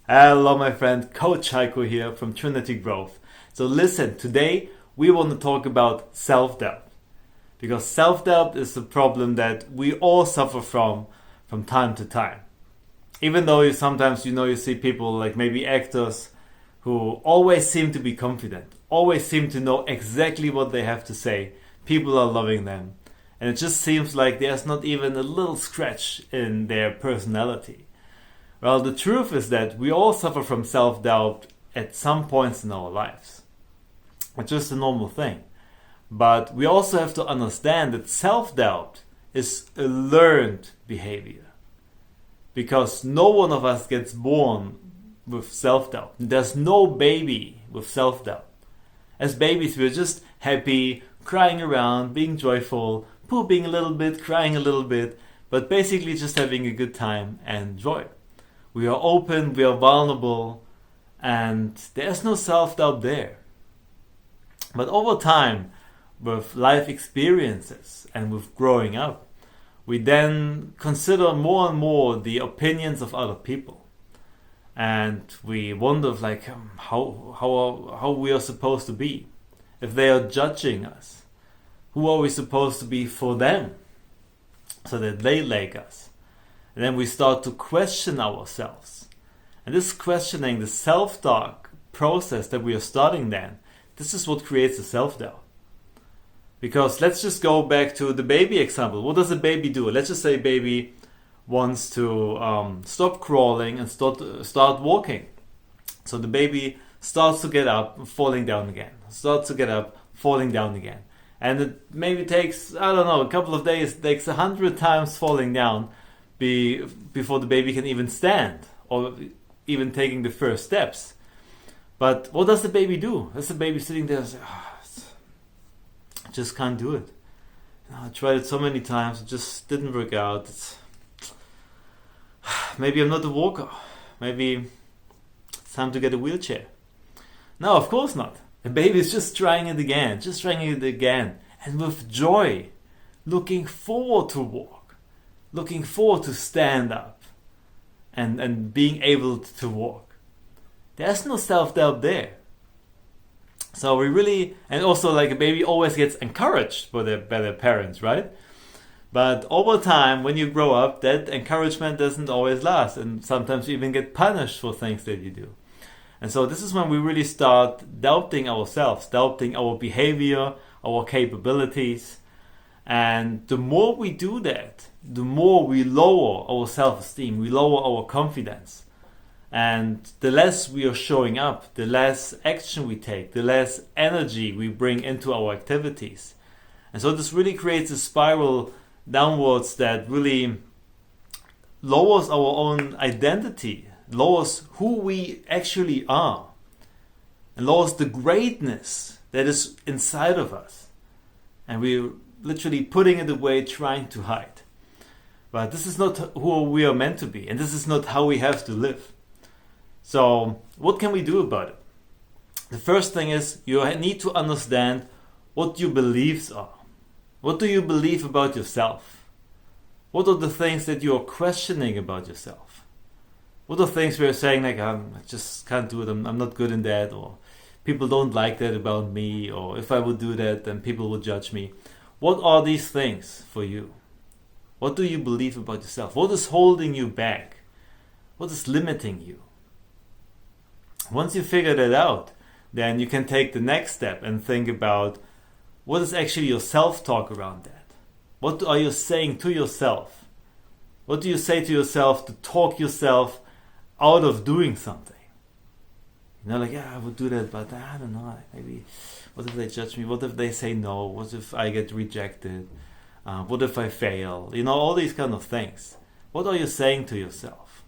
Hello, my friend, Coach Heiko here from Trinity Growth. So, listen, today we want to talk about self doubt because self doubt is a problem that we all suffer from time to time. Even though sometimes you see people like maybe actors who always seem to be confident, always seem to know exactly what they have to say. People are loving them, and it just seems like there's not even a little scratch in their personality. Well, the truth is that we all suffer from self-doubt at some points in our lives. It's just a normal thing. But we also have to understand that self-doubt is a learned behavior. Because no one of us gets born with self-doubt. There's no baby with self-doubt. As babies, we're just happy, crying around, being joyful, pooping a little bit, crying a little bit, but basically just having a good time and joy. We are open, we are vulnerable, and there's no self-doubt there. But over time, with life experiences and with growing up, we then consider more and more the opinions of other people. And we wonder how we are supposed to be. If they are judging us, who are we supposed to be for them so that they like us? And then we start to question ourselves. And this questioning, the self-talk process that we are starting then, this is what creates the self-doubt. Because let's just go back to the baby example. What does a baby do? Let's just say baby wants to stop crawling and start walking. So the baby starts to get up, falling down again. Starts to get up, falling down again. And it maybe takes, a couple of days, takes 100 times falling down before the baby can even stand or even taking the first steps. But what does the baby do? Does the baby sitting there and say, I just can't do it. I tried it so many times, it just didn't work out. Maybe I'm not a walker. Maybe it's time to get a wheelchair. No, of course not. The baby is just trying it again, and with joy, looking forward to walk, looking forward to stand up and being able to walk. There's no self-doubt there. So we really, and also like a baby always gets encouraged by their parents, right? But over time, when you grow up, that encouragement doesn't always last, and sometimes you even get punished for things that you do. And so this is when we really start doubting ourselves, doubting our behavior, our capabilities. And the more we do that, the more we lower our self-esteem, we lower our confidence. And the less we are showing up, the less action we take, the less energy we bring into our activities. And so this really creates a spiral downwards that really lowers our own identity, lowers who we actually are, and lowers the greatness that is inside of us. And we're literally putting it away, trying to hide. But this is not who we are meant to be, and this is not how we have to live. So what can we do about it? The first thing is you need to understand what your beliefs are. What do you believe about yourself? What are the things that you are questioning about yourself? What are things where you're saying like, I just can't do it, I'm not good in that, or people don't like that about me, or if I would do that, then people would judge me. What are these things for you? What do you believe about yourself? What is holding you back? What is limiting you? Once you figure that out, then you can take the next step and think about what is actually your self-talk around that. What are you saying to yourself? What do you say to yourself to talk yourself out of doing something? I would do that, but I don't know, maybe, what if they judge me? What if they say no? What if I get rejected? What if I fail? All these kind of things. What are you saying to yourself?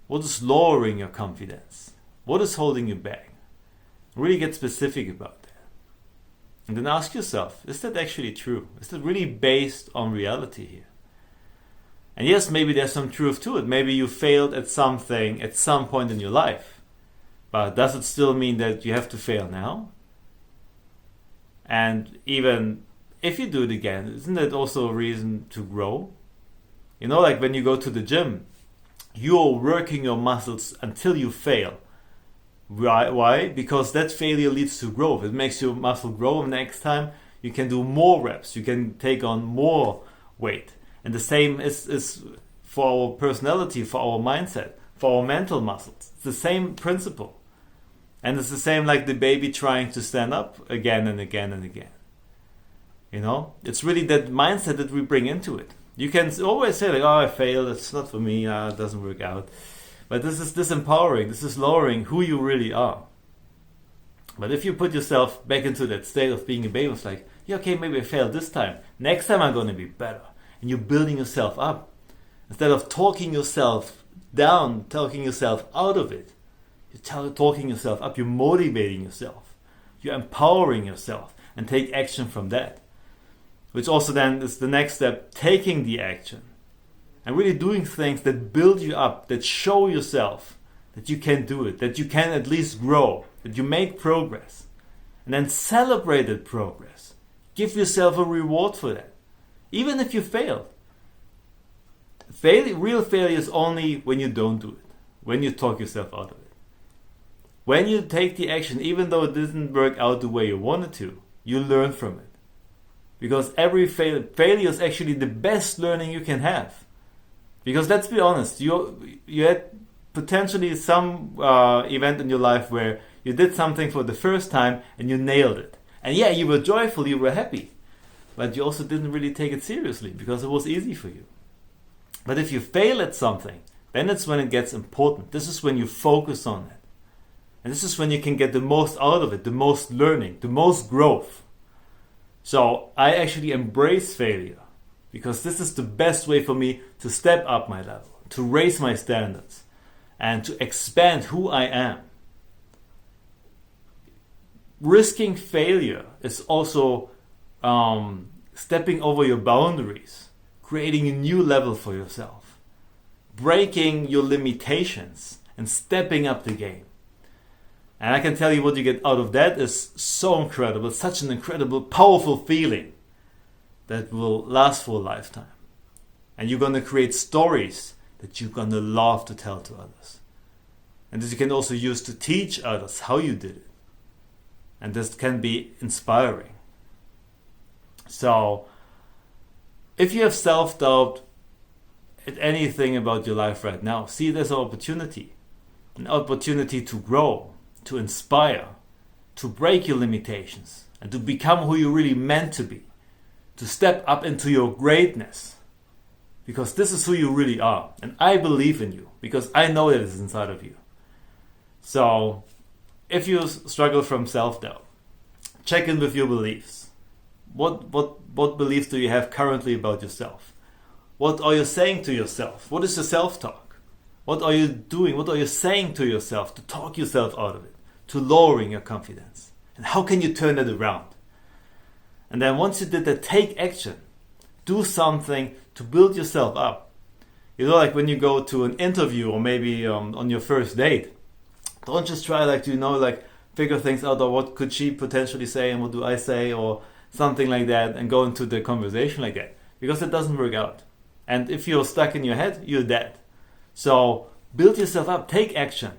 What is lowering your confidence? What is holding you back? Really get specific about that. And then ask yourself, is that actually true? Is that really based on reality here? And yes, maybe there's some truth to it. Maybe you failed at something at some point in your life. But does it still mean that you have to fail now? And even if you do it again, isn't that also a reason to grow? Like when you go to the gym, you're working your muscles until you fail. Why? Because that failure leads to growth. It makes your muscle grow, and next time you can do more reps. You can take on more weight. And the same is for our personality, for our mindset, for our mental muscles. It's the same principle. And it's the same like the baby trying to stand up again and again and again. You know, it's really that mindset that we bring into it. You can always say like, oh, I failed, it's not for me, it doesn't work out. But this is disempowering, this is lowering who you really are. But if you put yourself back into that state of being a baby, it's like, yeah, okay, maybe I failed this time. Next time I'm going to be better. And you're building yourself up. Instead of talking yourself down, talking yourself out of it, you're talking yourself up, you're motivating yourself. You're empowering yourself and take action from that. Which also then is the next step, taking the action. And really doing things that build you up, that show yourself that you can do it, that you can at least grow, that you make progress. And then celebrate that progress. Give yourself a reward for that. Even if you failed. Real failure is only when you don't do it. When you talk yourself out of it. When you take the action, even though it didn't work out the way you wanted to, you learn from it. Because every failure is actually the best learning you can have. Because let's be honest, you had potentially some event in your life where you did something for the first time and you nailed it. And yeah, you were joyful, you were happy. But you also didn't really take it seriously because it was easy for you. But if you fail at something, then it's when it gets important. This is when you focus on it. And this is when you can get the most out of it, the most learning, the most growth. So I actually embrace failure because this is the best way for me to step up my level, to raise my standards, and to expand who I am. Risking failure is also stepping over your boundaries, creating a new level for yourself, breaking your limitations, and stepping up the game. And I can tell you what you get out of that is so incredible, such an incredible, powerful feeling that will last for a lifetime. And you're going to create stories that you're going to love to tell to others. And that you can also use to teach others how you did it. And this can be inspiring. So, if you have self-doubt at anything about your life right now, see it as an opportunity to grow, to inspire, to break your limitations, and to become who you're really meant to be, to step up into your greatness, because this is who you really are. And I believe in you, because I know that it's inside of you. So, if you struggle from self-doubt, check in with your beliefs. What beliefs do you have currently about yourself? What are you saying to yourself? What is your self-talk? What are you doing? What are you saying to yourself to talk yourself out of it? To lowering your confidence? And how can you turn it around? And then once you did that, take action. Do something to build yourself up. You know, like when you go to an interview or maybe on your first date, don't just try figure things out, or what could she potentially say and what do I say, or something like that, and go into the conversation like that, because it doesn't work out. And if you're stuck in your head, you're dead. So build yourself up, take action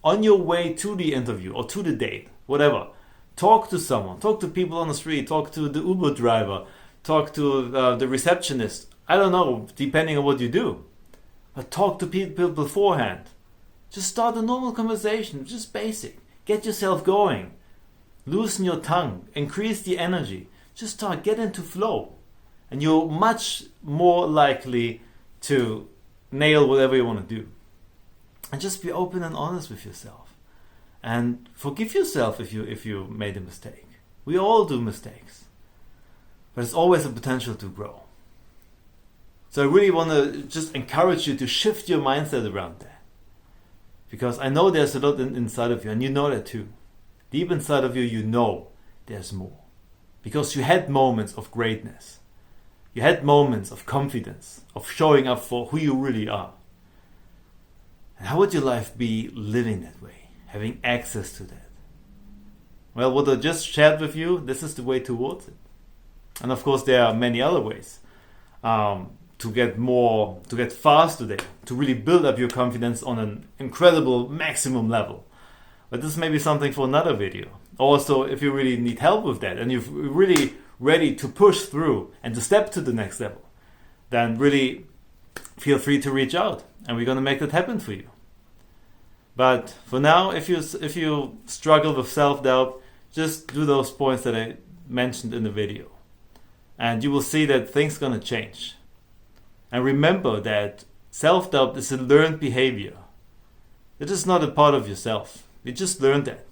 on your way to the interview or to the date, whatever. Talk to someone, talk to people on the street, talk to the Uber driver, talk to the receptionist. I don't know, depending on what you do. But talk to people beforehand. Just start a normal conversation, just basic. Get yourself going. Loosen your tongue, increase the energy. Just start, get into flow. And you're much more likely to nail whatever you want to do. And just be open and honest with yourself. And forgive yourself if you made a mistake. We all do mistakes. But it's always a potential to grow. So I really want to just encourage you to shift your mindset around that. Because I know there's a lot inside of you, and you know that too. Deep inside of you, you know there's more. Because you had moments of greatness. You had moments of confidence, of showing up for who you really are. And how would your life be living that way? Having access to that? Well, what I just shared with you, this is the way towards it. And of course, there are many other ways to to get faster there, to really build up your confidence on an incredible maximum level. But this may be something for another video. Also, if you really need help with that and you're really ready to push through and to step to the next level, then really feel free to reach out and we're going to make that happen for you. But for now, if you struggle with self-doubt, just do those points that I mentioned in the video. And you will see that things are going to change. And remember that self-doubt is a learned behavior. It is not a part of yourself. You just learned that.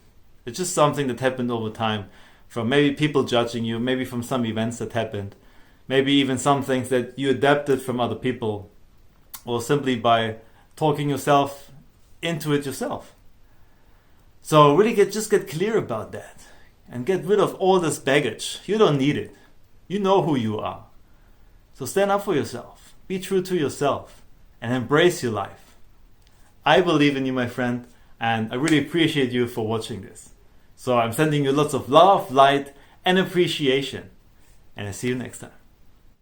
It's just something that happened over time, from maybe people judging you, maybe from some events that happened, maybe even some things that you adapted from other people, or simply by talking yourself into it yourself. So really just get clear about that and get rid of all this baggage. You don't need it. You know who you are. So stand up for yourself. Be true to yourself and embrace your life. I believe in you, my friend, and I really appreciate you for watching this. So I'm sending you lots of love, light, and appreciation. And I see you next time.